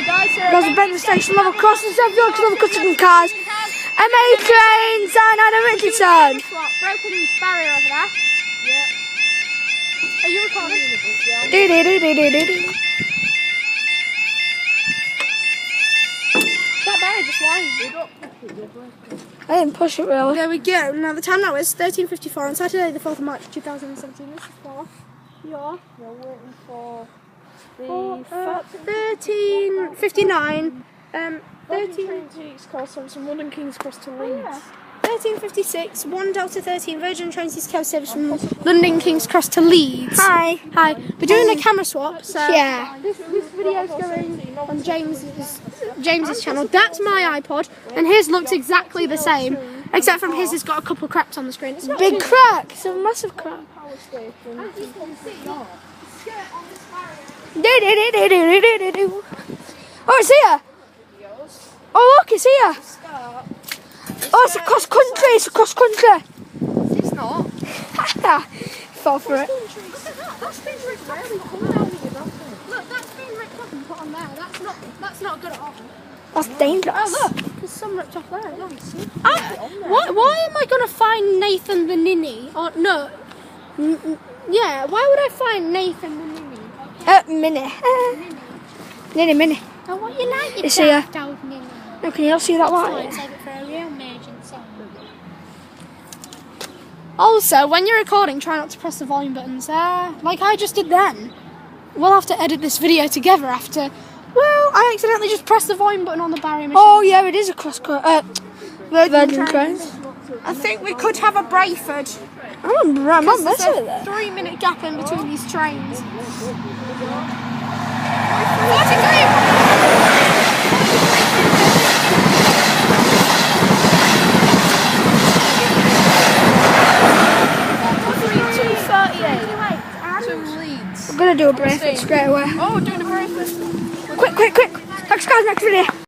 Hi guys, There's a Bentley station, level crossing, 7 York, level crossing cars. MA trains, and Adam Richardson. Broken barrier over there. Yeah. Are you recording? That barrier just whined. I didn't push it really. There we go. Now the time now is 13:54 on Saturday, the 4th of March 2017. This is for you're waiting for the 13:59. 13 King's Cross from London King's Cross to Leeds. 13:56. 1 Delta 13 Virgin Trains East Coast service from London King's Cross to Leeds. Hi. Hi. We're doing a camera swap. So Yeah. This video's going on James's channel. That's my iPod, and his looks exactly the same, except from his has got a couple of cracks on the screen. It's not Big crack, it's a massive crack. Oh, it's here! Oh, look, it's here! Oh, it's across country, it's across country! It's not. Fall for it. That's been ripped off. Look, that's been ripped off and put on there. That's not good at all. That's dangerous. Oh, look, there's some ripped off there. Why am I going to find Nathan the Ninny? Or, no. Yeah, why would I find Nathan the Ninny? Minnie. Minnie. Oh, what you like, you It's here. daft old Ninny? No, can you all see that light? Save it for a real emergency. Also, when you're recording, try not to press the volume buttons there, like I just did then. We'll have to edit this video together after. Well, I accidentally just pressed the volume button on the barrier machine. Oh, yeah, it is across Virgin Trains. I think we could have a Brayford. I'm not messing with it. 3-minute gap in between these trains. 42:38 to Leeds. I'm going to do a Brayford straight away. Oh, we're doing a Brayford. Quick. Thanks, guys, next video.